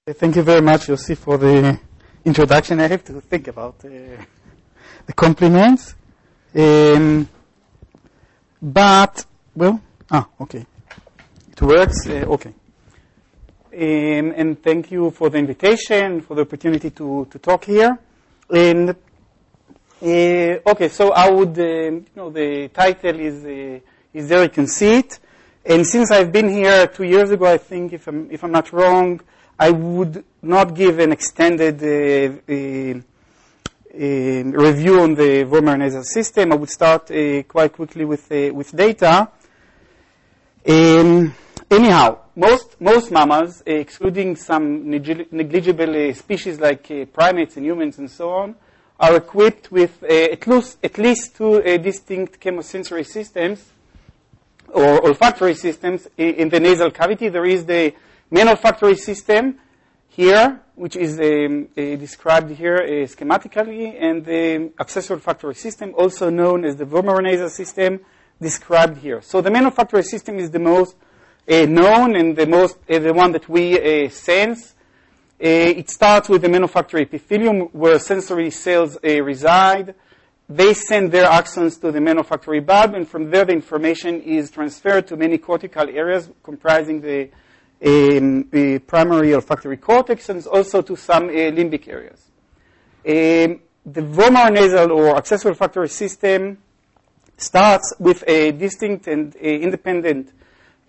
Thank you very much, Yossi, for the introduction. I have to think about the compliments. Okay. It works. Okay. And thank you for the invitation, for the opportunity to talk here. And okay, so I would, the title is there you can see it. And since I've been here 2 years ago, I think if I'm not wrong, I would not give an extended review on the vomeronasal system. I would start quite quickly with data. Anyhow, most mammals, excluding some negligible species like primates and humans and so on, are equipped with at least two distinct chemosensory systems or olfactory systems in the nasal cavity. There is the main olfactory system here, which is described here schematically, and the accessory olfactory system, also known as the vomeronasal system, described here. So the main olfactory system is the most known and the one that we sense. It starts with the main olfactory epithelium, where sensory cells reside. They send their axons to the main olfactory bulb, and from there the information is transferred to many cortical areas comprising the primary olfactory cortex and also to some limbic areas. The vomeronasal or accessory olfactory system starts with a distinct and independent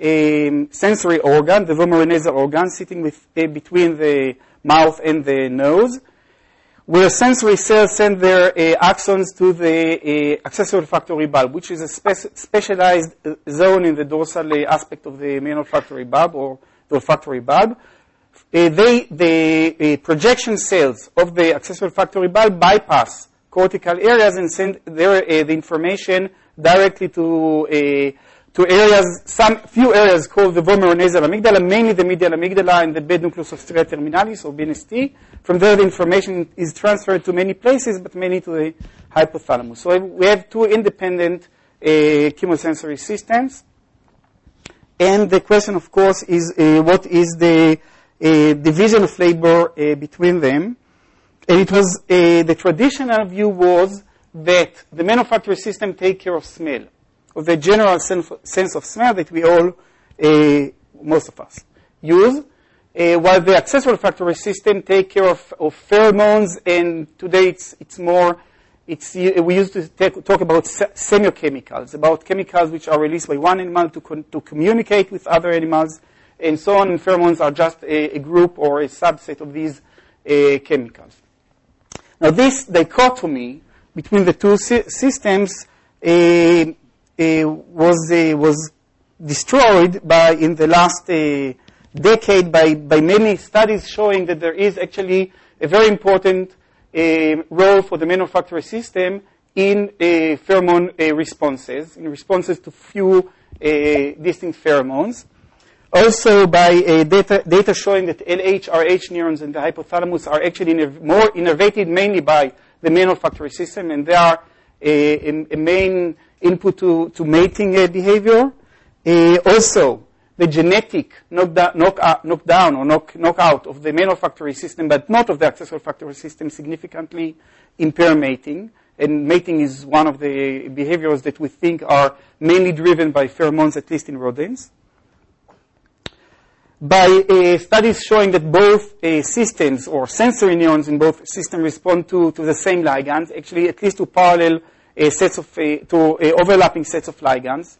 sensory organ, the vomeronasal organ, sitting between the mouth and the nose, where sensory cells send their axons to the accessory olfactory bulb, which is a specialized zone in the dorsal aspect of the main olfactory bulb or the olfactory bulb. The projection cells of the accessory olfactory bulb bypass cortical areas and send the information directly to areas, few areas called the vomeronasal amygdala, mainly the medial amygdala and the bed nucleus of stria terminalis, or BNST. From there, the information is transferred to many places, but mainly to the hypothalamus. So we have two independent chemosensory systems. And the question, of course, is what is the division of labor between them? And it was the traditional view was that the main olfactory system take care of smell, of the general sense of smell that we all, most of us, use, while the accessory olfactory system take care of pheromones, and today we used to talk about semiochemicals, about chemicals which are released by one animal to communicate with other animals, and so on, and pheromones are just a group or a subset of these chemicals. Now this dichotomy between the two systems was destroyed in the last decade by many studies showing that there is actually a very important role for the main olfactory system in pheromone responses, in responses to few distinct pheromones. Also by data showing that LH, RH neurons in the hypothalamus are actually more innervated mainly by the main olfactory system, and they are a main input to mating behavior. Also, the genetic knockdown or knockout of the main olfactory system, but not of the accessory olfactory system, significantly impair mating. And mating is one of the behaviors that we think are mainly driven by pheromones, at least in rodents. By studies showing that both systems or sensory neurons in both systems respond to the same ligands, actually at least to parallel overlapping sets of ligands.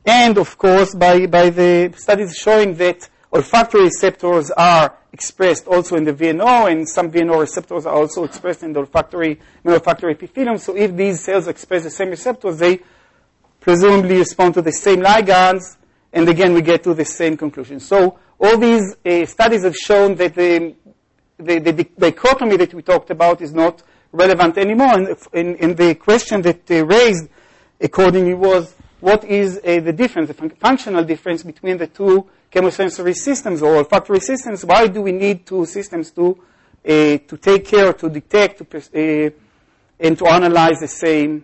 And of course, by the studies showing that olfactory receptors are expressed also in the VNO, and some VNO receptors are also expressed in the olfactory epithelium. So if these cells express the same receptors, they presumably respond to the same ligands, and again we get to the same conclusion. So all these studies have shown that the dichotomy that we talked about is not relevant anymore, and the question that raised accordingly was, what is the difference, the functional difference between the two chemosensory systems or olfactory systems? Why do we need two systems to take care, to detect, and to analyze the same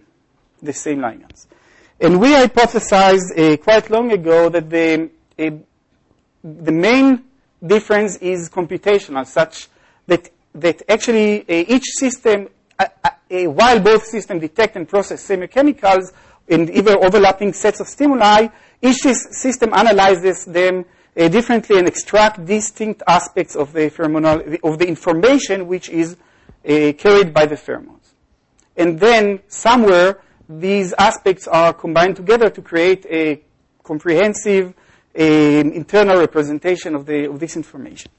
ligands? And we hypothesized quite long ago that the main difference is computational, such that actually each system, while both systems detect and process semiochemicals in either overlapping sets of stimuli, each system analyzes them differently and extract distinct aspects of the pheromonal, of the information which is carried by the pheromones. And then somewhere these aspects are combined together to create a comprehensive internal representation of this information.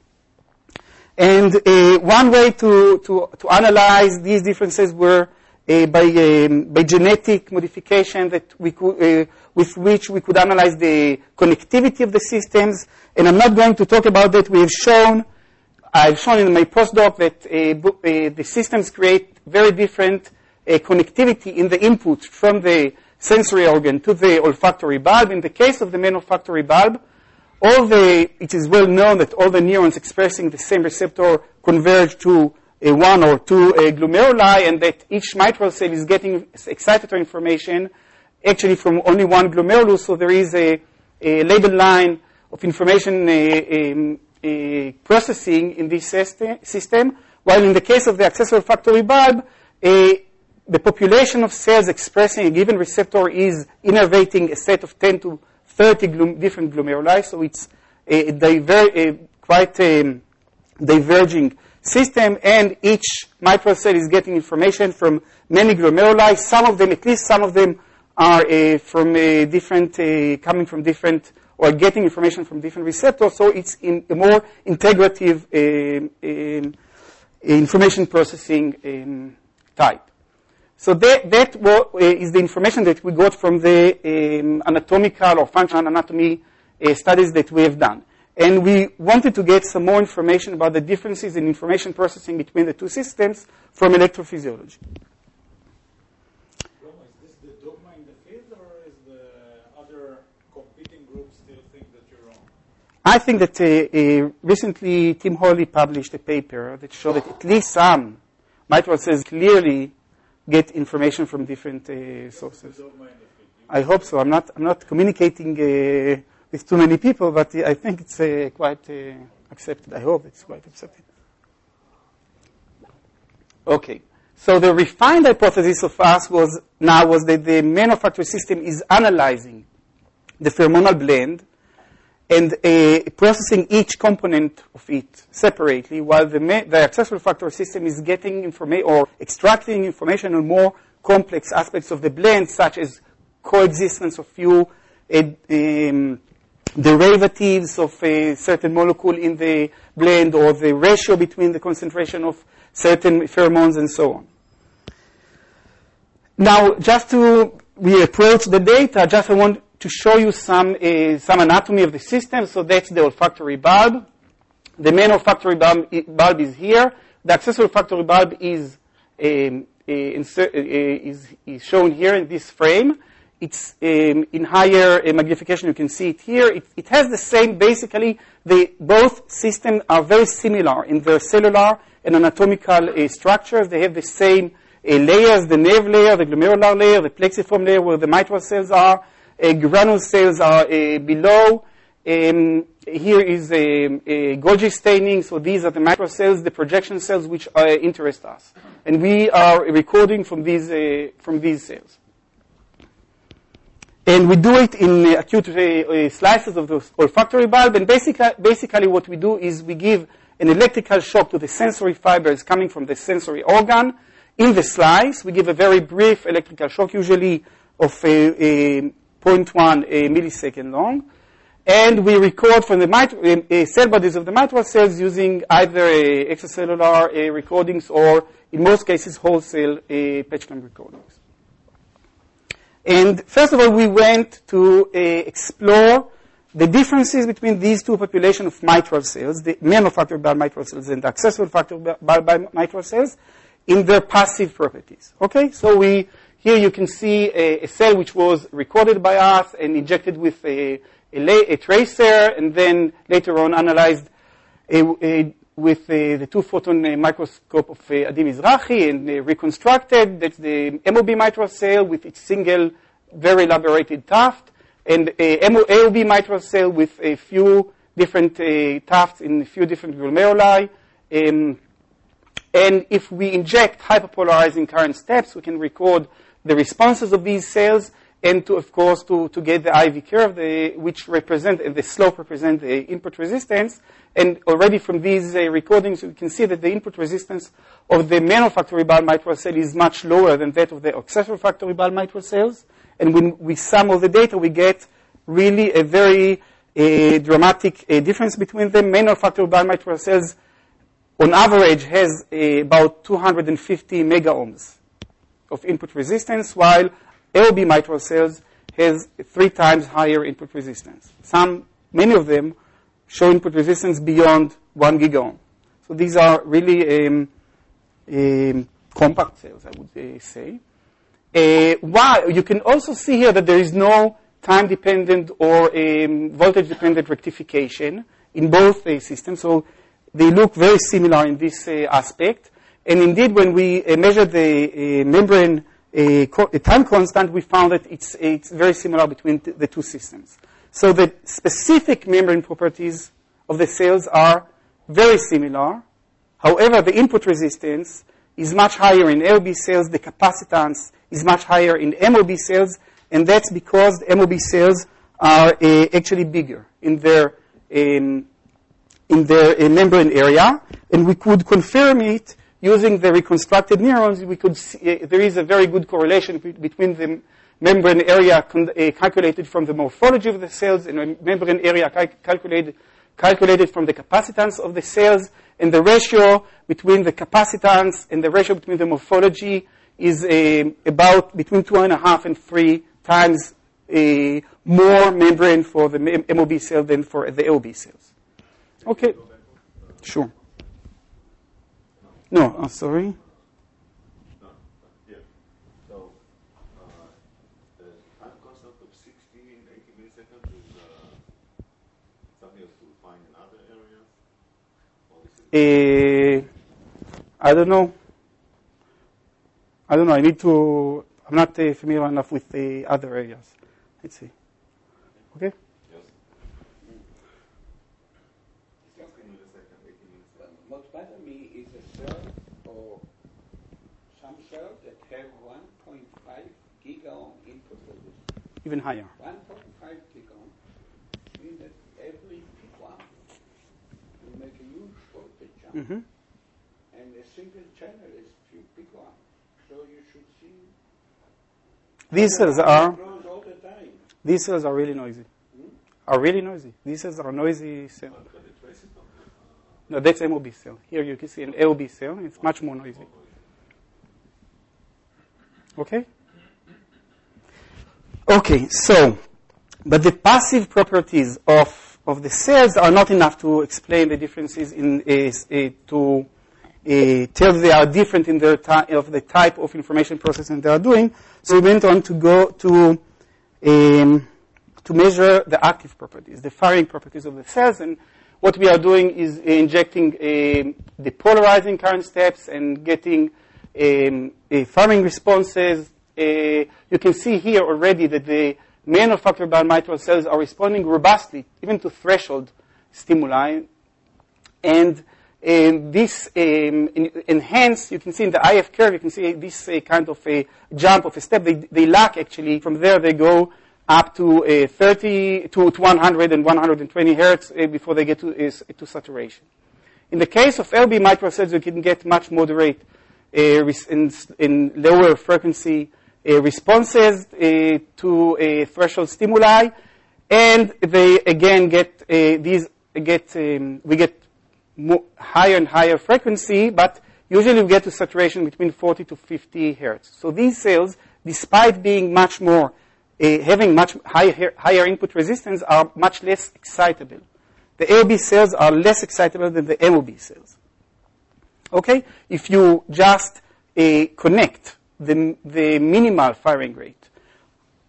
And one way to analyze these differences were by genetic modification that we could, with which we could analyze the connectivity of the systems. And I'm not going to talk about that. I've shown in my postdoc that the systems create very different connectivity in the input from the sensory organ to the olfactory bulb. In the case of the main olfactory bulb, it is well known that all the neurons expressing the same receptor converge to one or two glomeruli, and that each mitral cell is getting excitatory information actually from only one glomerulus. So there is a label line of information processing in this system, while in the case of the accessory olfactory bulb, the population of cells expressing a given receptor is innervating a set of 10 to 30 different glomeruli, so it's quite diverging system, and each mitral cell is getting information from many glomeruli. Some of them, at least some of them, are from different, coming from different, or getting information from different receptors. So it's in a more integrative information processing type. So that is the information that we got from the anatomical or functional anatomy studies that we have done. And we wanted to get some more information about the differences in information processing between the two systems from electrophysiology. Shlomo, is this the dogma in the field, or is the other competing groups still think that you're wrong? I think that recently Tim Hawley published a paper that showed that at least some mitral cells clearly get information from different sources. I hope so. I'm not communicating with too many people, but I think it's quite accepted. I hope it's quite accepted. Okay. So the refined hypothesis of us was that the main olfactory system is analyzing the pheromonal blend and processing each component of it separately, while the accessory olfactory system is getting information or extracting information on more complex aspects of the blend, such as coexistence of few derivatives of a certain molecule in the blend, or the ratio between the concentration of certain pheromones and so on. Now, we approach the data, I want to show you some anatomy of the system. So that's the olfactory bulb. The main olfactory bulb is here. The accessory olfactory bulb is shown here in this frame. It's in higher magnification. You can see it here. It has the same, basically, both systems are very similar in their cellular and anatomical structures. They have the same layers, the nerve layer, the glomerular layer, the plexiform layer where the mitral cells are. Granule cells are below. Here is a Golgi staining. So these are the mitral cells, the projection cells, which interest us. And we are recording from these cells. And we do it in acute slices of the olfactory bulb. And basically what we do is we give an electrical shock to the sensory fibers coming from the sensory organ. In the slice, we give a very brief electrical shock, usually of 0.1 millisecond long. And we record from the cell bodies of the mitral cells using either extracellular recordings or, in most cases, whole cell patch clamp recordings. And first of all, we went to explore the differences between these two populations of mitral cells, the main olfactory bulb mitral cells and the accessory olfactory bulb mitral cells, in their passive properties. Okay, so here you can see a cell which was recorded by us and injected with a tracer, and then later on analyzed with the two-photon microscope of Adi Mizrahi and reconstructed. That's the MOB mitral cell with its single, very elaborated tuft, and AOB mitral cell with a few different tufts in a few different glomeruli. And if we inject hyperpolarizing current steps, we can record the responses of these cells, and of course, to get the IV curve, which represent, the slope represent the input resistance. And already from these recordings, we can see that the input resistance of the monofactory bulb mitral cell is much lower than that of the accessory factory bulb mitral cells. And when we sum all the data, we get really a very dramatic difference between them. Monofactory bulb mitral cells, on average, has about 250 megaohms of input resistance, while LB mitral cells has 3 times higher input resistance. Many of them show input resistance beyond 1 gigaohm. So these are really compact cells, I would say. While you can also see here that there is no time-dependent or voltage-dependent rectification in both systems. So they look very similar in this aspect. And indeed, when we measured the membrane time constant, we found that it's very similar between the two systems. So the specific membrane properties of the cells are very similar. However, the input resistance is much higher in LB cells. The capacitance is much higher in MOB cells, and that's because the MOB cells are actually bigger in their membrane area, and we could confirm it using the reconstructed neurons. We could see there is a very good correlation between the membrane area calculated from the morphology of the cells and the membrane area calculated from the capacitance of the cells, and the ratio between the capacitance and the ratio between the morphology is about between 2.5 and 3 times more membrane for the MOB cell than for the LB cells. Okay, sure. No, I'm sorry. I don't know. I'm not familiar enough with the other areas. Let's see. Okay? Yes. What bothers me is a cell or some cells that have 1.5 gigaohm input resistance. Even higher. 1.5 gigaohm means that every picoamp will make a huge voltage jump. Mm-hmm. And a single channel is few picoamp. So you should see. These cells all the time. These cells are really noisy. Are really noisy. These cells are noisy cells. No, that's MOB cell. Here you can see an LB cell. It's much more noisy. Okay? Okay, so, but the passive properties of the cells are not enough to explain the differences to tell they are different in their of the type of information processing they are doing. So we went on to go to measure the active properties, the firing properties of the cells. And what we are doing is injecting the polarizing current steps and getting firing responses. You can see here already that the monofactory bulb mitral cells are responding robustly, even to threshold stimuli. And this enhance, you can see in the IF curve, you can see this kind of a jump of a step. They lack actually. From there, they go up to 30 to 100 and 120 hertz before they get to saturation. In the case of LB mitral cells, you can get much moderate in lower frequency responses to threshold stimuli, and they again get we get higher and higher frequency, but usually we get to saturation between 40 to 50 hertz. So these cells, despite being much more having much higher input resistance, are much less excitable. The LB cells are less excitable than the MOB cells. Okay, if you just connect the minimal firing rate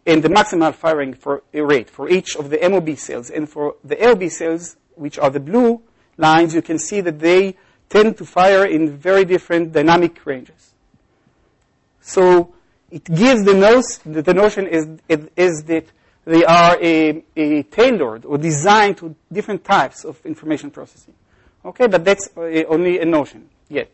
and the maximal firing rate for each of the MOB cells and for the LB cells, which are the blue lines, you can see that they tend to fire in very different dynamic ranges. So it gives the notion is that they are tailored or designed to different types of information processing. Okay, but that's only a notion yet.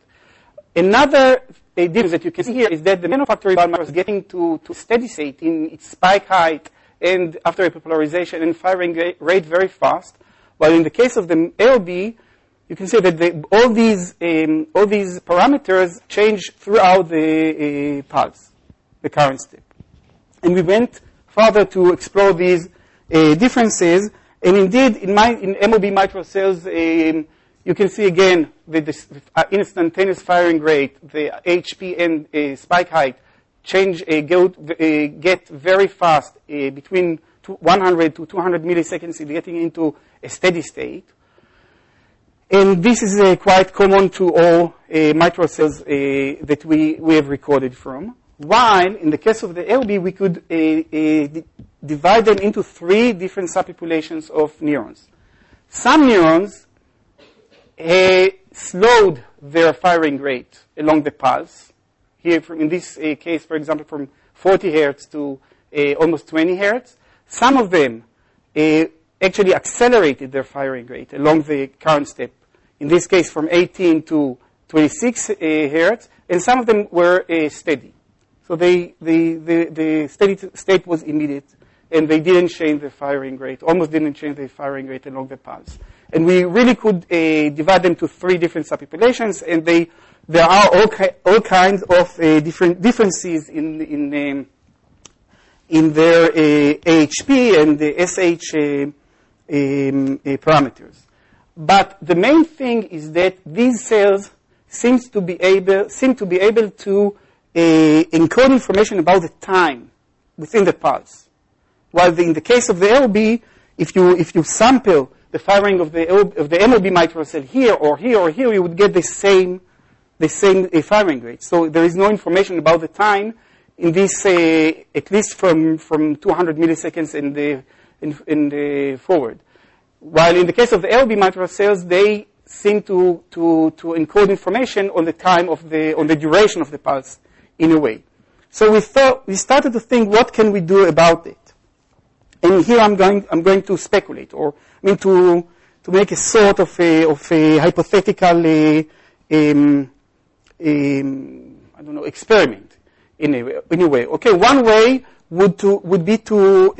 Another difference that you can see here is that the manufacturing biomarker is getting to steady state in its spike height and after repolarization and firing rate very fast, while in the case of the ALB, you can see that all these parameters change throughout the pulse, the current step. And we went further to explore these differences, and indeed, in MOB mitral cells, you can see again the instantaneous firing rate, the HP and spike height change, get very fast between 100 to 200 milliseconds, getting into a steady state. And this is quite common to all mitral cells that we have recorded from. While in the case of the LB, we could divide them into 3 different subpopulations of neurons. Some neurons slowed their firing rate along the pulse. Here, in this case, for example, from 40 hertz to almost 20 hertz. Some of them actually accelerated their firing rate along the current step. In this case, from 18 to 26 hertz, and some of them were steady. So the steady state was immediate, and they didn't change the firing rate, almost didn't change the firing rate along the pulse. And we really could divide them to 3 different subpopulations, and there are all kinds of differences in their AHP and the SH parameters. But the main thing is that these cells seem to be able to encode information about the time within the pulse. While in the case of the LB, if you sample the firing of the MOB mitral cell here or here or here, you would get the same firing rate. So there is no information about the time in this, at least from 200 milliseconds in the forward. While in the case of the LB mitral cells, they seem to encode information on the time on the duration of the pulse in a way. So we started to think, what can we do about it? And here I'm going to speculate, or to make a sort of a hypothetical experiment in a way. Okay, one way would be to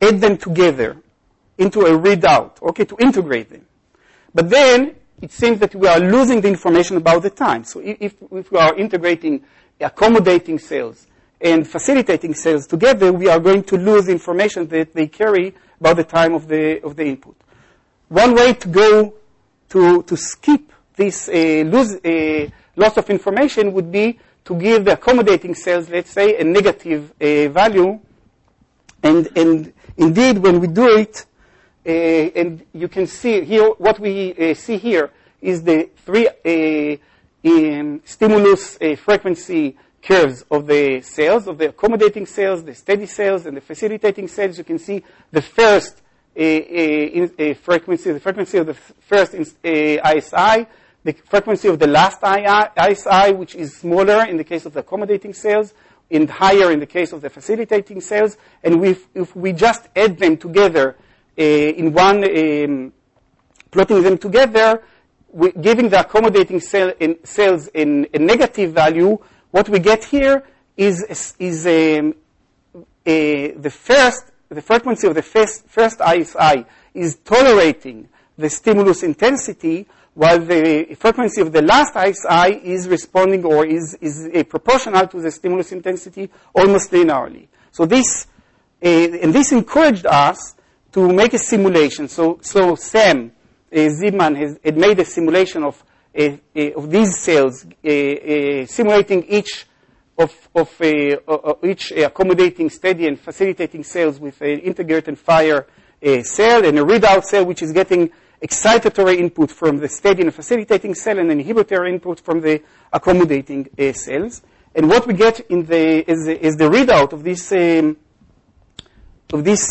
add them together into a readout, okay, to integrate them. But then it seems that we are losing the information about the time. So if we are integrating accommodating cells and facilitating cells together, we are going to lose information that they carry about the time of the input. One way to go to skip this loss of information would be to give the accommodating cells, let's say, a negative value. And indeed, when we do it, and you can see here, what we see here is the 3 stimulus frequency curves of the cells, of the accommodating cells, the steady cells, and the facilitating cells. You can see the first frequency, the frequency of the first ISI, the frequency of the last ISI, which is smaller in the case of the accommodating cells, and higher in the case of the facilitating cells. And if we just add them together in one, plotting them together, giving the accommodating cells a negative value, what we get here is the frequency of the first ISI is tolerating the stimulus intensity, while the frequency of the last ISI is responding or is proportional to the stimulus intensity almost linearly. So this encouraged us to make a simulation. So Sam Zibman had made a simulation of these cells, simulating each accommodating, steady, and facilitating cells with an integrate and fire cell and a readout cell, which is getting excitatory input from the steady and facilitating cell and an inhibitory input from the accommodating cells. And what we get is the readout of this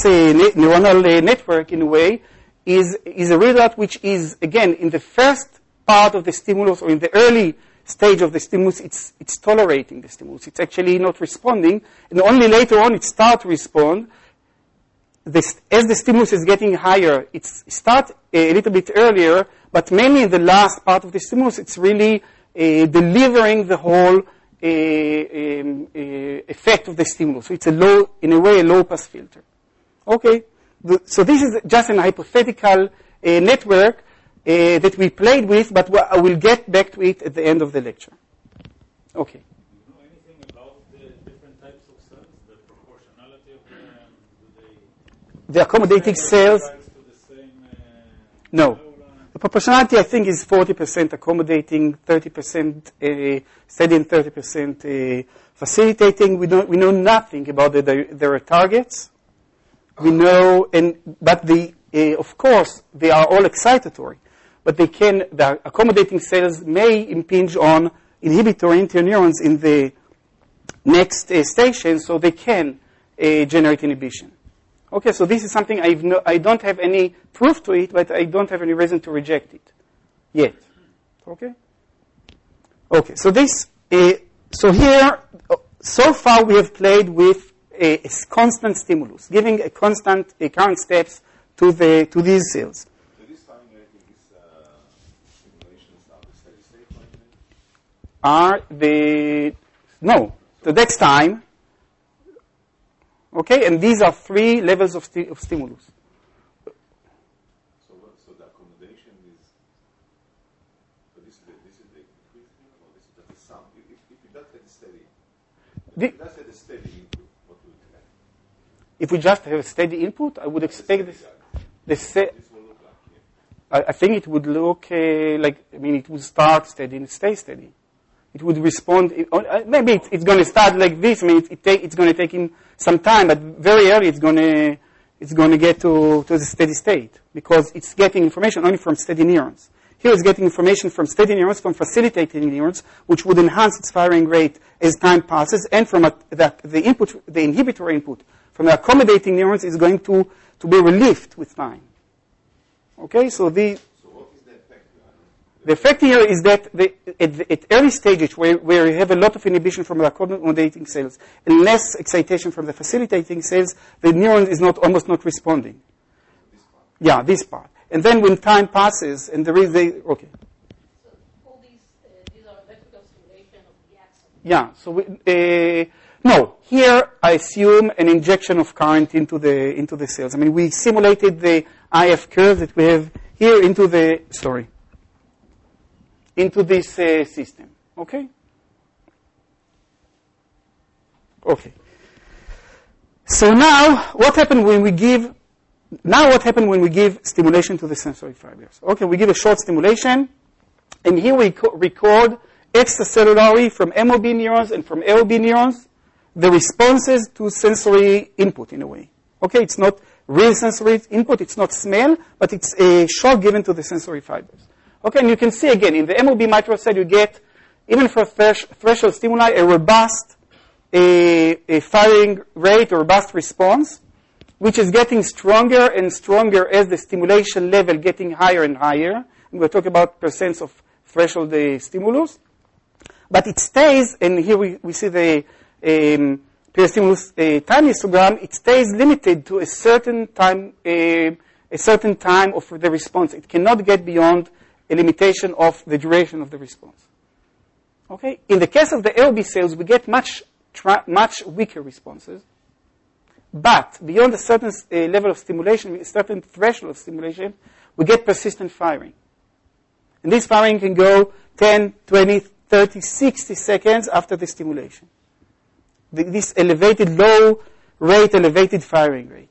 neuronal network, in a way, is a readout which is, again, in the first part of the stimulus, or in the early stage of the stimulus, it's tolerating the stimulus. It's actually not responding, and only later on it starts to respond. As the stimulus is getting higher, it starts a little bit earlier, but mainly in the last part of the stimulus, it's really delivering the whole effect of the stimulus. So it's in a way, a low-pass filter. Okay, so this is just an hypothetical network that we played with, but I will get back to it at the end of the lecture. Okay. Do you know anything about the different types of cells, the proportionality of them? Do they The accommodating cells? to the same, No. The proportionality, I think, is 40% accommodating, 30% steady, and 30% facilitating. We know nothing about their targets. We know, but of course, they are all excitatory. But the accommodating cells may impinge on inhibitory interneurons in the next station, so they can generate inhibition. Okay, so this is something I don't have any proof to it, but I don't have any reason to reject it yet. Okay. Okay, so so here, so far we have played with a constant stimulus, giving a constant current steps to these cells. So this time these simulations are the steady state like No, the next time. Okay, and these are 3 levels of stimulus. So the accommodation is. So this is the increase here, or this is just the sum. If you just had a steady, input, what would it have? If we just have a steady input, I would expect this This will look like. Yeah. I think it would look it would start steady and stay steady. It would respond. Maybe it's going to start like this. I mean, it's going to take him some time, but very early it's going to get to the steady state because it's getting information only from steady neurons. Here it's getting information from steady neurons, from facilitating neurons, which would enhance its firing rate as time passes, and from the inhibitory input from the accommodating neurons is going to be relieved with time. Okay, so So what is the effect? the effect here is that at early stages where you have a lot of inhibition from the accommodating cells and less excitation from the facilitating cells, the neuron is almost not responding. This part. Yeah, this part. And then when time passes and there is okay. So all these are electrical stimulation of the axon. Yeah, so no, here I assume an injection of current into the cells. I mean, we simulated the IF curve that we have here into this system. Okay? Okay. So now, what happened when we give stimulation to the sensory fibers? Okay, we give a short stimulation, and here we record extracellularly from MOB neurons and from AOB neurons the responses to sensory input in a way. Okay, it's not real sensory input, it's not smell, but it's a shock given to the sensory fibers. Okay, and you can see again, in the MOB mitral cell, you get, even for threshold stimuli, a robust a firing rate or robust response, which is getting stronger and stronger as the stimulation level getting higher and higher. And we're talking about percents of threshold stimulus. But it stays, and here we see the peristimulus time histogram, it stays limited to a certain time of the response. It cannot get beyond a limitation of the duration of the response. Okay? In the case of the AOB cells, we get much weaker responses. But beyond a certain level of stimulation, a certain threshold of stimulation, we get persistent firing. And this firing can go 10, 20, 30, 60 seconds after the stimulation. This elevated low rate, elevated firing rate.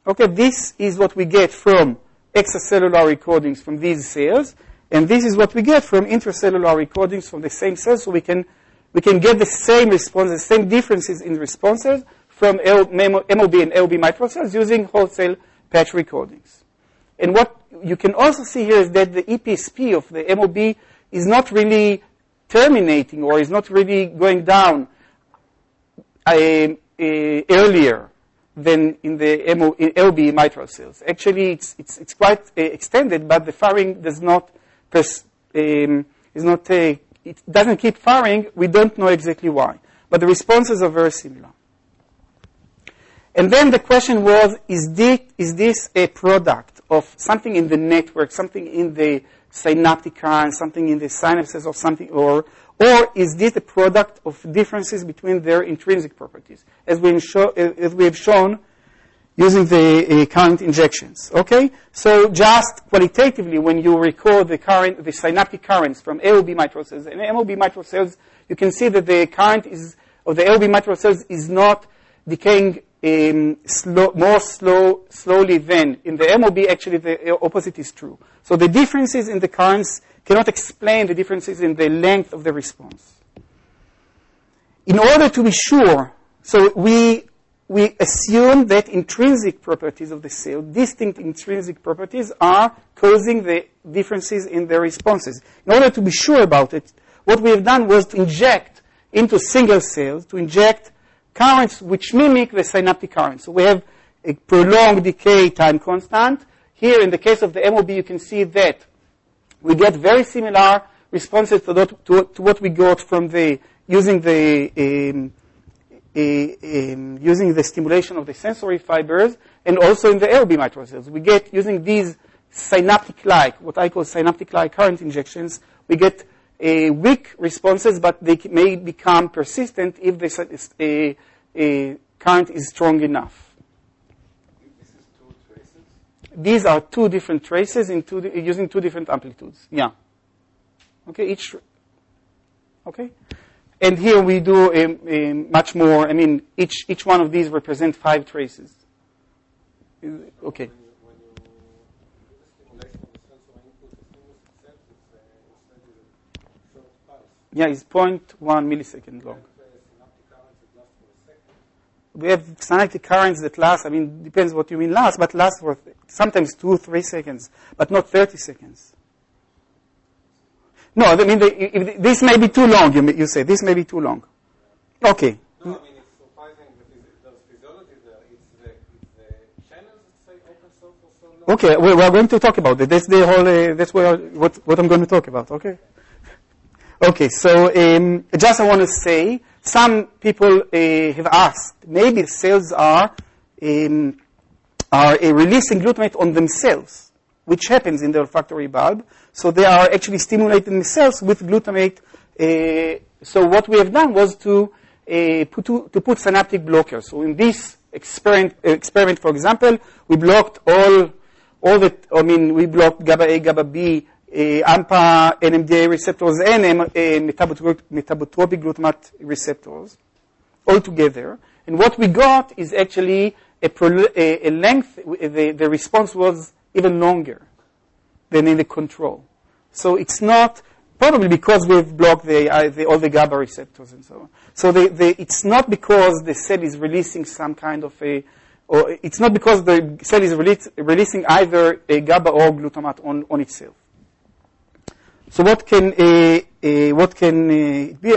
Okay, this is what we get from extracellular recordings from these cells, and this is what we get from intracellular recordings from the same cells, so we can get the same response, the same differences in responses from MOB and AOB mitral cells using whole cell patch recordings. And what you can also see here is that the EPSP of the MOB is not really terminating or is not really going down earlier than in the AOB mitral cells. Actually, it's quite extended, but the firing is not it doesn't keep firing, we don't know exactly why. But the responses are very similar. And then the question was, is this a product of something in the network, something in the synaptic current, something in the synapses or something, or is this a product of differences between their intrinsic properties, as we have shown using the current injections? Okay, so just qualitatively, when you record the synaptic currents from AOB mitral cells and MOB mitral cells, you can see that the current of the AOB mitral cells is not decaying slowly than in the MOB. Actually, the opposite is true. So the differences in the currents cannot explain the differences in the length of the response. In order to be sure, so we assume that intrinsic properties of the cell, distinct intrinsic properties, are causing the differences in their responses. In order to be sure about it, what we have done was to inject into single cells, to inject currents which mimic the synaptic currents. So we have a prolonged decay time constant. Here, in the case of the MOB, you can see that we get very similar responses to what we got from using the stimulation of the sensory fibers, and also in the AOB mitral cells. We get, using these synaptic-like, what I call synaptic-like current injections, we get weak responses, but they may become persistent if the current is strong enough. This is two traces? These are two different traces using two different amplitudes. Yeah. Okay, okay. And here we do much more. I mean, each one of these represents 5 traces. Okay. When you do the stimulation of the sensory input, the stimulus itself is a short pulse. Yeah, it's 0.1 millisecond long. Synaptic currents that last for a second. We have synaptic currents that last, I mean, depends what you mean last, but last for sometimes 2-3 seconds, but not 30 seconds. No, I mean, this may be too long, you say. This may be too long. Okay. No, I mean, it's surprising that there's physiology there. It's the channels that say open source for so long. Okay, we are going to talk about it. That's the whole, that's what I'm going to talk about, okay? Okay, so just I want to say, some people have asked, maybe cells are releasing glutamate on themselves, which happens in the olfactory bulb. So they are actually stimulating the cells with glutamate. So what we have done was to put synaptic blockers. So in this experiment, for example, we blocked we blocked GABA A, GABA B, AMPA, NMDA receptors, and metabotropic glutamate receptors all together. And what we got is actually a length. The response was even longer than in the control. So it's not, probably because we've blocked all the GABA receptors and so on. So it's not because the cell is releasing some kind of or it's not because the cell is releasing either a GABA or glutamate on itself. So what can be?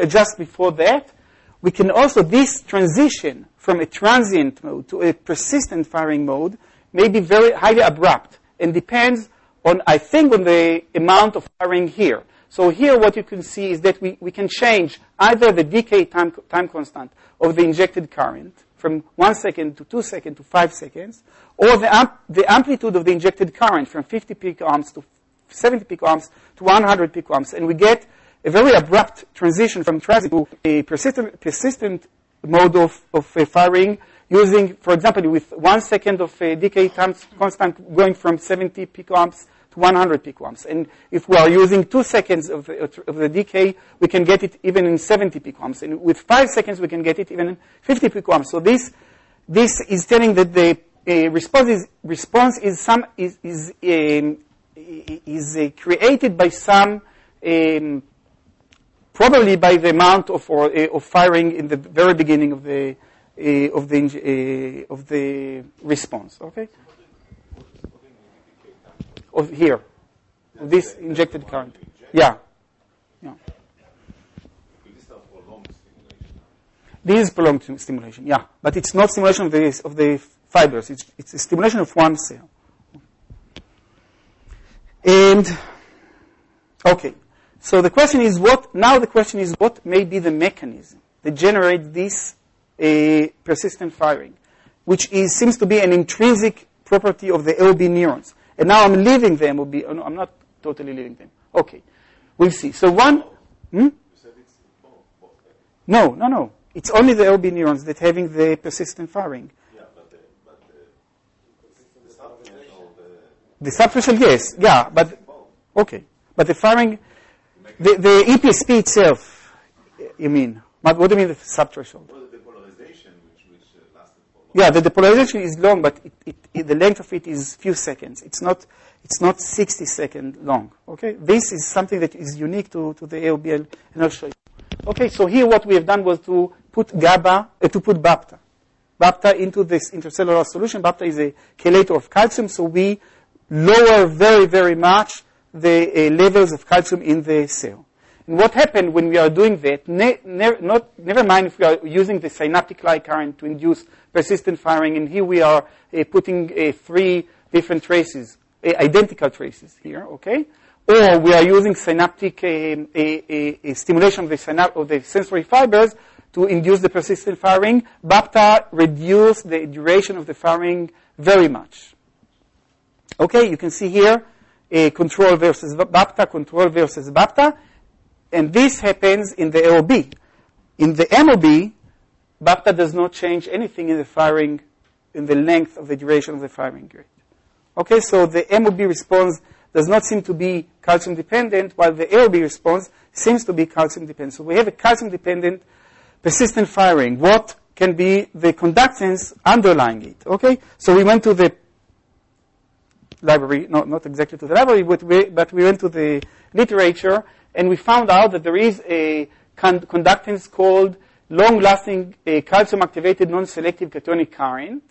Just before that, we can also, this transition from a transient mode to a persistent firing mode may be very highly abrupt and depends on, I think, on the amount of firing here. So here what you can see is that we can change either the decay time constant of the injected current from 1 second to 2 seconds to 5 seconds, or the amplitude of the injected current from 50 picoamps to 70 picoamps to 100 picoamps. And we get a very abrupt transition from transient to a persistent mode of firing, using, for example, with 1 second of decay time constant going from 70 picoamps to 100 picoamps. And if we are using 2 seconds of the decay, we can get it even in 70 picoamps. And with 5 seconds, we can get it even in 50 picoamps. So this is telling that the response is created by some, probably by the amount of firing in the very beginning of the response. Okay. Of here, of this injected current. Yeah. This is prolonged stimulation. Yeah, but it's not stimulation of the fibers. It's a stimulation of one cell. And okay, So the question is what may be the mechanism that generates this persistent firing, which seems to be an intrinsic property of the LB neurons. And now I'm leaving the MOB. Oh, no, I'm not totally leaving them. Okay. We'll see. So one... You said it's both. No. It's only the LB neurons that having the persistent firing. Yeah, but the subfacial or The subfacial, yes. Yeah, but... Okay. But the firing... The EPSP itself, you mean? What do you mean the subthreshold? Well, the depolarization, which lasted for long. Yeah, the depolarization is long, but the length of it is few seconds. It's not 60 seconds long. Okay, this is something that is unique to the AOBL, and I'll show you. Okay, so here what we have done was to put BAPTA into this intercellular solution. BAPTA is a chelator of calcium, so we lower very, very much the levels of calcium in the cell. And what happened when we are doing that, never mind if we are using the synaptic light current to induce persistent firing, and here we are putting 3 different traces, identical traces here, okay? Or we are using synaptic stimulation of the sensory fibers to induce the persistent firing. BAPTA reduce the duration of the firing very much. Okay, you can see here control versus BAPTA, and this happens in the AOB. In the MOB, BAPTA does not change anything in the firing, in the length of the duration of the firing rate. Okay, so the MOB response does not seem to be calcium dependent, while the AOB response seems to be calcium dependent. So we have a calcium dependent persistent firing. What can be the conductance underlying it? Okay, so we went to the library, not exactly to the library, but we went to the literature, and we found out that there is a conductance called long-lasting calcium-activated non-selective cationic current,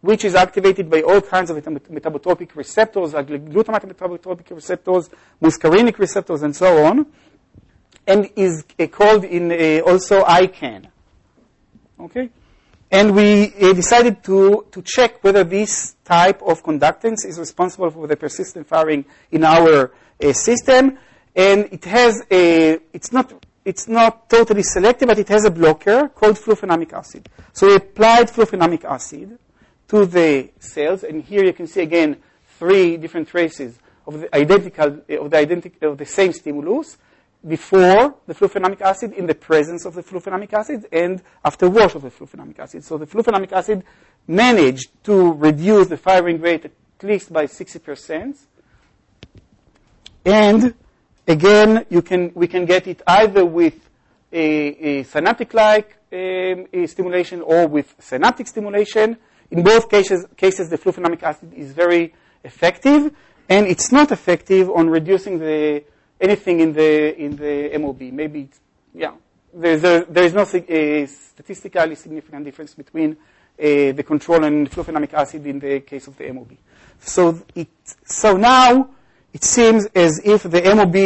which is activated by all kinds of metabotropic receptors, like glutamate metabotropic receptors, muscarinic receptors, and so on, and is called in also ICANN. Okay? And we decided to check whether this type of conductance is responsible for the persistent firing in our system. And it has it's not totally selective, but it has a blocker called flufenamic acid. So we applied flufenamic acid to the cells, and here you can see again 3 different traces of the same stimulus before the flufenamic acid, in the presence of the flufenamic acid, and after wash of the flufenamic acid. So the flufenamic acid managed to reduce the firing rate at least by 60%. And again, we can get it either with a synaptic-like stimulation or with synaptic stimulation. In both cases, the flufenamic acid is very effective, and it's not effective on reducing anything in the MOB. Maybe, there is no statistically significant difference between the control and flufenamic acid in the case of the MOB. So now it seems as if the MOB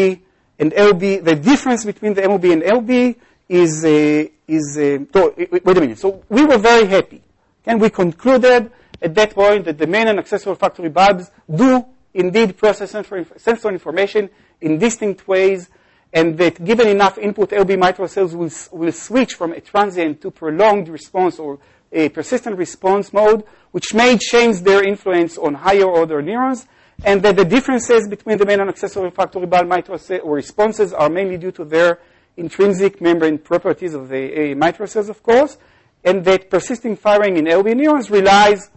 and LB, the difference between the MOB and LB is wait a minute. So we were very happy, and we concluded at that point that the main and accessory olfactory bulbs do indeed process sensory information in distinct ways, and that given enough input, LB mitral cells will switch from a transient to prolonged response or a persistent response mode, which may change their influence on higher order neurons, and that the differences between the main and accessory olfactory bulb mitral cell or responses are mainly due to their intrinsic membrane properties of the mitral cells, of course, and that persisting firing in LB neurons relies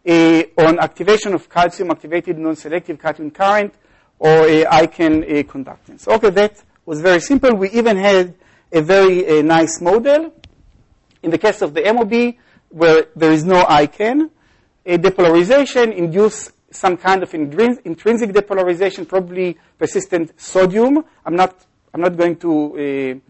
on activation of calcium-activated non-selective cation current or ICANN conductance. Okay, that was very simple. We even had a very nice model. In the case of the MOB, where there is no ICANN, a depolarization induced some kind of intrinsic depolarization, probably persistent sodium. I'm not going to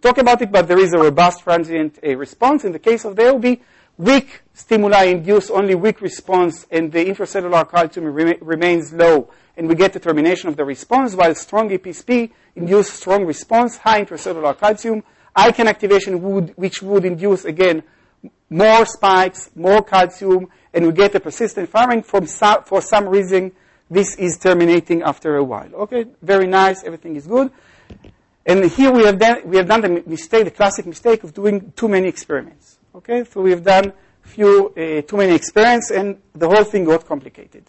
talk about it, but there is a robust transient response. In the case of the LB, weak stimuli induce only weak response, and the intracellular calcium remains low, and we get the termination of the response, while strong EPSP induce strong response, high intracellular calcium. ICANN activation which would induce, again, more spikes, more calcium, and we get a persistent firing. For some reason, this is terminating after a while. Okay, very nice, everything is good. And here we have done the mistake, the classic mistake of doing too many experiments. Okay, so we have done too many experiments, and the whole thing got complicated.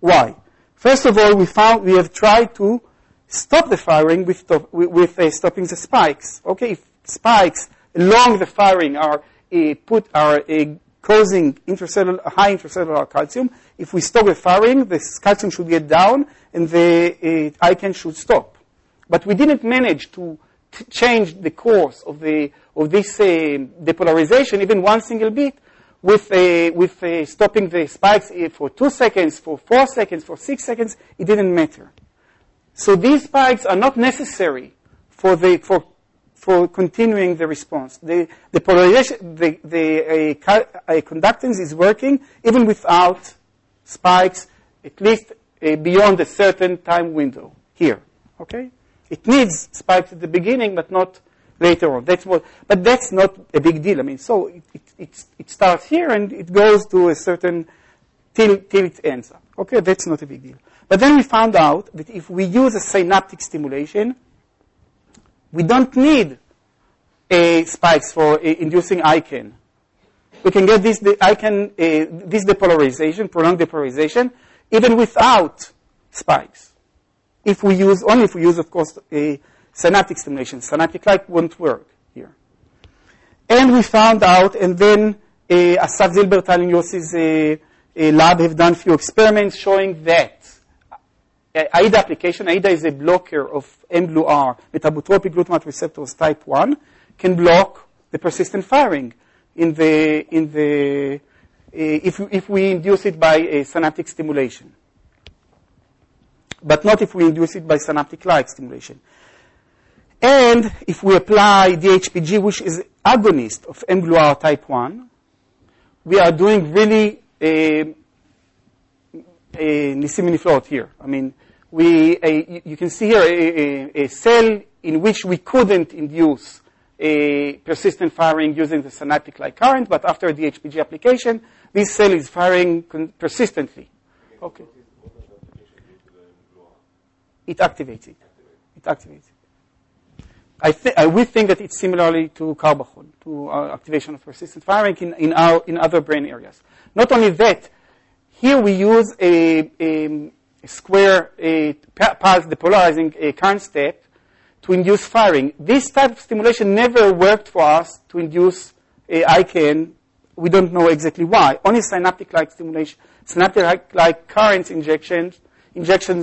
Why? First of all, we have tried to stop the firing with stopping the spikes. Okay, if spikes along the firing are causing high intracellular calcium, if we stop the firing, the calcium should get down and the ICANN should stop. But we didn't manage to change the course of this depolarization even one single bit with stopping the spikes for 2 seconds, for 4 seconds, for 6 seconds. It didn't matter. So these spikes are not necessary for continuing the response. The polarization, the conductance is working even without spikes, at least beyond a certain time window here. Okay, it needs spikes at the beginning, but not later on. But that's not a big deal. I mean, so it starts here and it goes to a certain till it ends up. Okay, that's not a big deal. But then we found out that if we use a synaptic stimulation, we don't need spikes for inducing ICANN. We can get this depolarization, prolonged depolarization, even without spikes. If we use, of course, a synaptic stimulation. Synaptic light won't work here. And we found out, and then Asaf Zilbertal and Yossi's lab have done a few experiments showing that AIDA application, AIDA is a blocker of mGlu-R, metabotropic glutamate receptors type 1, can block the persistent firing if we induce it by a synaptic stimulation. But not if we induce it by synaptic light stimulation. And if we apply DHPG, which is agonist of mGlu-R type 1, we are doing really Nisim here. I mean, you can see here a cell in which we couldn't induce a persistent firing using the synaptic light current, but after the DHPG application, this cell is firing persistently. Okay. It activates it. It activates it. I would think that it's similarly to carbachol, to activation of persistent firing in other brain areas. Not only that, here we use a square pulse depolarizing current step to induce firing. This type of stimulation never worked for us to induce ICANN. We don't know exactly why. Only synaptic-like stimulation, synaptic-like current injections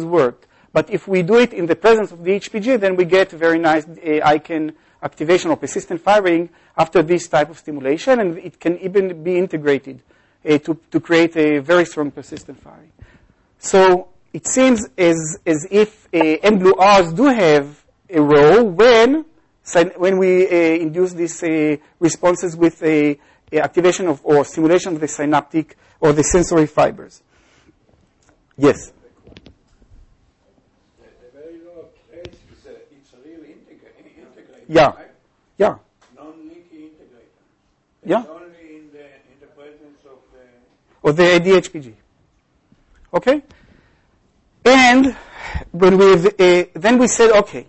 worked. But if we do it in the presence of the HPG, then we get very nice ICANN activation or persistent firing after this type of stimulation, and it can even be integrated to create a very strong persistent firing. So it seems as if mGlu-Rs do have a role when we induce these responses with a activation of or stimulation of the synaptic or the sensory fibers. Yes. Yeah, right? yeah, Non-leaky integrator. yeah. It's only in the presence of the ADHPG. Okay? And when then we said, okay,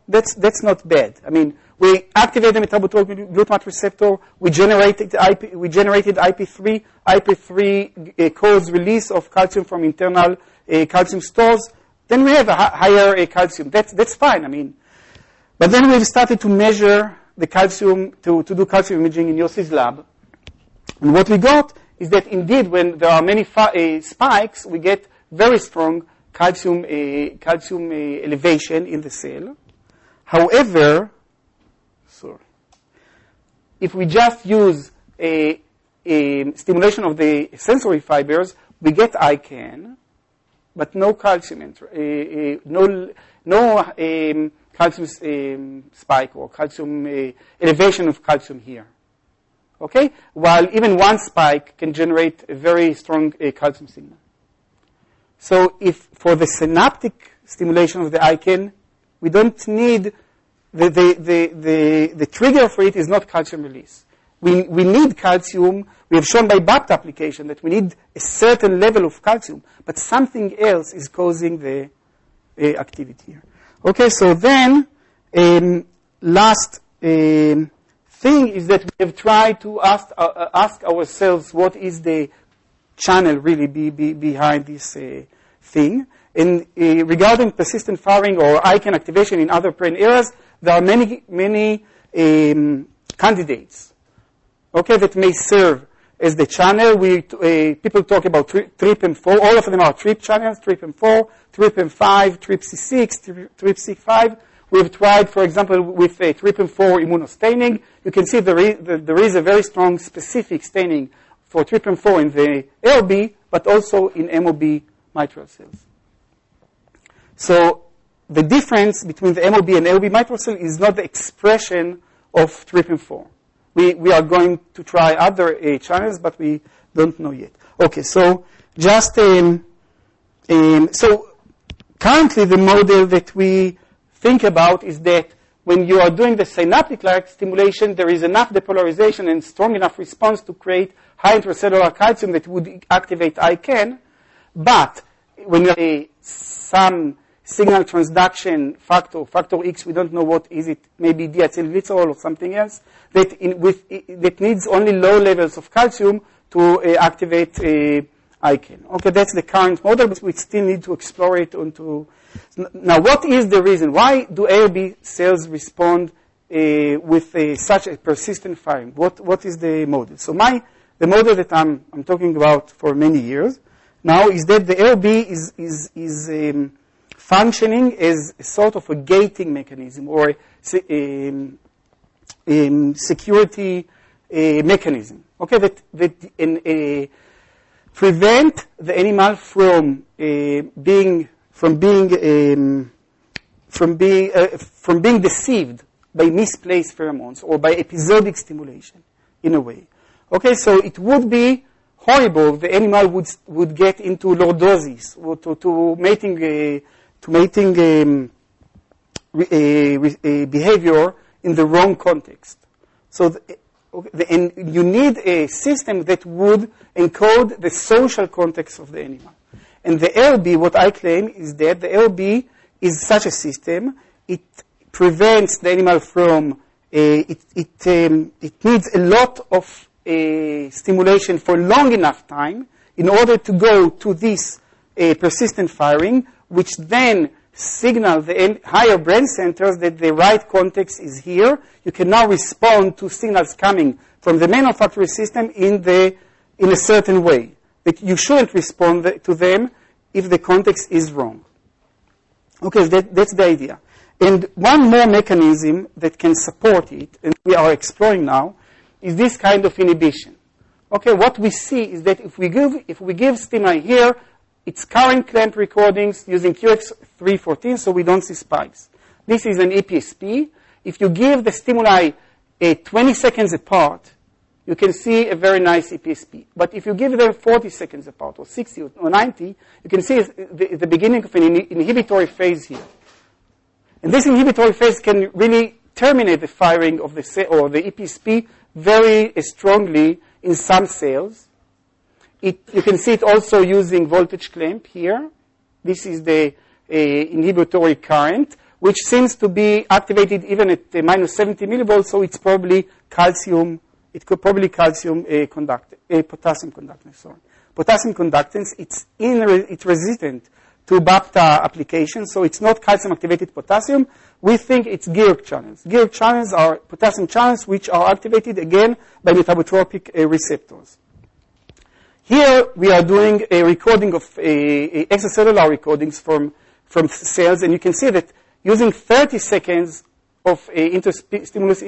that's not bad. I mean, we activate the metabotropic glutamate receptor. We generated IP3. IP3 causes release of calcium from internal calcium stores. Then we have a higher calcium. That's fine. I mean, but then we've started to measure the calcium, to do calcium imaging in Yossi's lab. And what we got is that indeed when there are many spikes, we get very strong calcium elevation in the cell. However, if we just use a stimulation of the sensory fibers, we get ICANN, but no calcium, no calcium spike or calcium elevation of calcium here. Okay? While even one spike can generate a very strong calcium signal. So if for the synaptic stimulation of the ICANN, we don't need the trigger for it is not calcium release. we need calcium. We have shown by BAPT application that we need a certain level of calcium, but something else is causing the activity here. Okay, so then last thing is that we have tried to ask ourselves what is the channel really behind this thing. And regarding persistent firing or ICANN activation in other brain areas, there are many candidates, okay, that may serve as the channel. People talk about TRPM4. All of them are TRP channels, TRPM4, TRPM5, TRPC6, TRPC5. We have tried, for example, with TRPM4 immunostaining. You can see there is a very strong specific staining for TRPM4 in the LB, but also in MOB mitral cells. So the difference between the MOB and LB mitral cell is not the expression of TRPM4. We are going to try other channels, but we don't know yet. Okay, so just so currently the model that we think about is that when you are doing the synaptic-like stimulation, there is enough depolarization and strong enough response to create high intracellular calcium that would activate ICANN. But when you have some signal transduction factor X, we don't know what is it, maybe diacylglycerol or something else, that needs only low levels of calcium to activate ICANN. Okay, that's the current model, but we still need to explore it. Now, what is the reason? Why do ALB cells respond with such a persistent firing? What is the model? So the model that I'm talking about for many years now is that the ALB is functioning as a sort of a gating mechanism or security mechanism. Okay, that prevent the animal from being deceived by misplaced pheromones or by episodic stimulation, in a way. Okay, so it would be horrible if the animal would get into lordosis or to mating behavior in the wrong context. So and you need a system that would encode the social context of the animal. And the LB, what I claim is that the LB is such a system. It prevents the animal from, it needs a lot of stimulation for long enough time in order to go to this persistent firing, which then signal the higher brain centers that the right context is here. You can now respond to signals coming from the main olfactory system in a certain way. That you shouldn't respond to them if the context is wrong. Okay, that's the idea. And one more mechanism that can support it, and we are exploring now, is this kind of inhibition. Okay, what we see is that if we give stimuli here, it's current clamp recordings using QX314, so we don't see spikes. This is an EPSP. If you give the stimuli 20 seconds apart, you can see a very nice EPSP. But if you give them 40 seconds apart, or 60 or 90, you can see the beginning of an inhibitory phase here. And this inhibitory phase can really terminate the firing of the EPSP very strongly in some cells. You can see it also using voltage clamp here. This is the inhibitory current, which seems to be activated even at minus 70 millivolts, so it's probably calcium. It could probably potassium conductance. Sorry, potassium conductance. It's resistant to BAPTA application, so it's not calcium-activated potassium. We think it's Georg channels. Georg channels are potassium channels which are activated again by metabotropic receptors. Here we are doing a recording of extracellular recordings from cells, and you can see that using 30 seconds of stimulus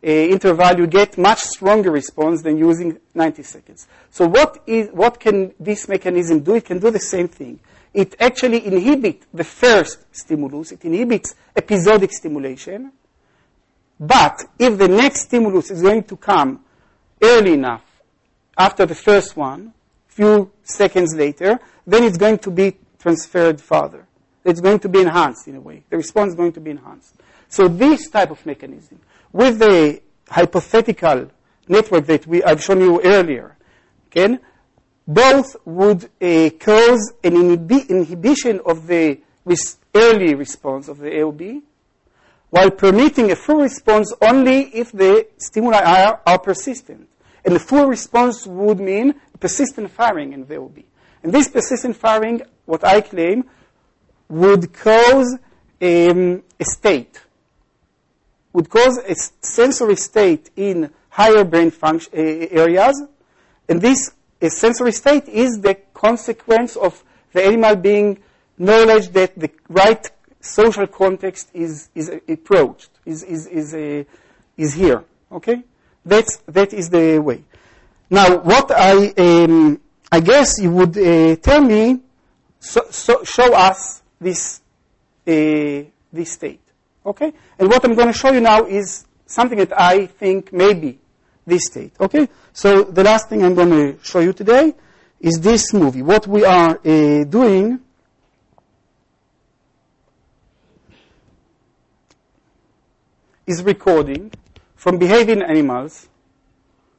interval, you get much stronger response than using 90 seconds. So what can this mechanism do? It can do the same thing. It actually inhibits the first stimulus. It inhibits episodic stimulation. But if the next stimulus is going to come early enough after the first one, few seconds later, then it's going to be transferred further. It's going to be enhanced in a way. The response is going to be enhanced. So this type of mechanism, with the hypothetical network that I've shown you earlier, okay, both would cause an inhibition of the early response of the AOB, while permitting a full response only if the stimuli are persistent. And the full response would mean persistent firing in the AOB. And this persistent firing, what I claim, would cause a state, would cause a sensory state in higher brain function areas. And this sensory state is the consequence of the animal being knowledge that the right social context is approached, is here. Okay, that is the way. Now, what I guess you would tell me, show us this state. Okay, and what I'm going to show you now is something that I think may be this state. Okay, so the last thing I'm going to show you today is this movie. What we are doing is recording from behaving animals,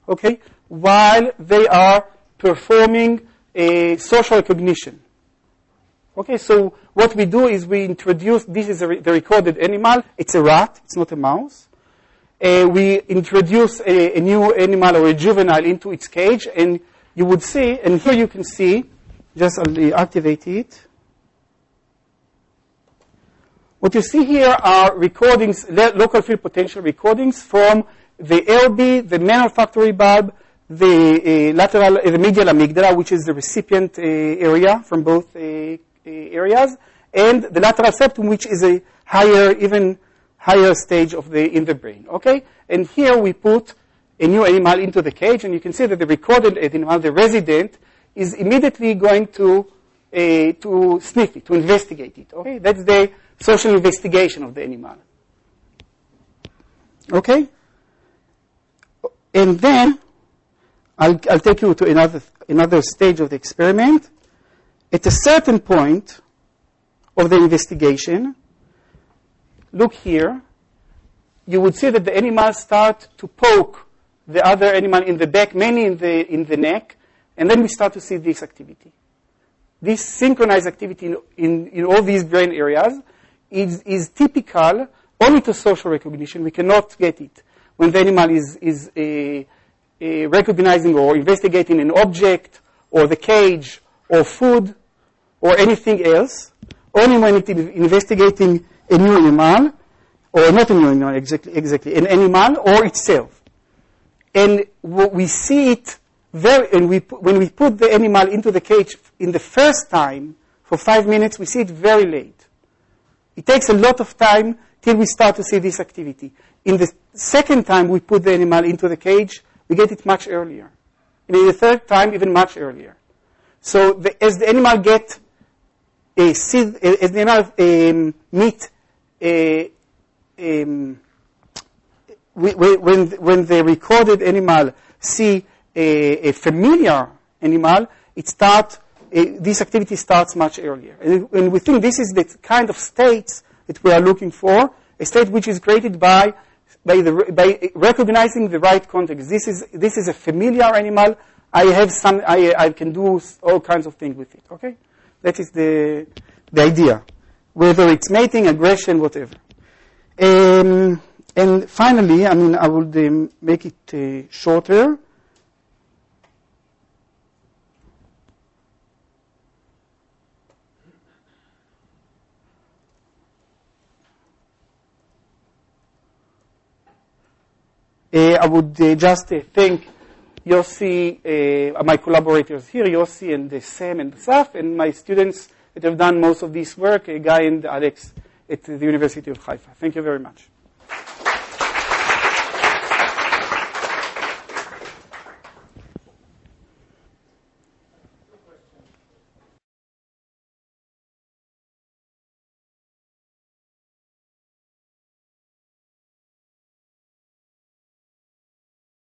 okay, while they are performing a social recognition. Okay, so what we do is we introduce, this is the recorded animal. It's a rat, it's not a mouse. We introduce a new animal or a juvenile into its cage, and you would see, and here you can see, just I'll activate it. What you see here are recordings, local field potential recordings from the LB, the main olfactory bulb, the medial amygdala, which is the recipient area from both areas, and the lateral septum, which is a even higher stage in the brain. Okay, and here we put a new animal into the cage, and you can see that the recorded animal, the resident, is immediately going to sniff it, to investigate it. Okay, that's the social investigation of the animal. Okay, and then I'll take you to another stage of the experiment. At a certain point of the investigation, look here, you would see that the animals start to poke the other animal in the back, mainly in the neck, and then we start to see this activity. This synchronized activity in all these brain areas is typical only to social recognition. We cannot get it when the animal is recognizing or investigating an object or the cage or food or anything else, only when it is investigating a new animal, or not a new animal exactly, an animal or itself. And we see it when we put the animal into the cage in the first time for 5 minutes, we see it very late. It takes a lot of time till we start to see this activity. In the second time we put the animal into the cage, we get it much earlier. And in the third time, even much earlier. So as the animal meet when the recorded animal see a familiar animal, this activity starts much earlier. And we think this is the kind of states that we are looking for, a state which is created by recognizing the right context. This is a familiar animal. I can do all kinds of things with it. Okay, that is the idea, whether it's mating, aggression, whatever. And finally, I would make it shorter. I would just thank Yossi, my collaborators here, Yossi and Sam and Saf, and my students that have done most of this work, Guy and Alex at the University of Haifa. Thank you very much.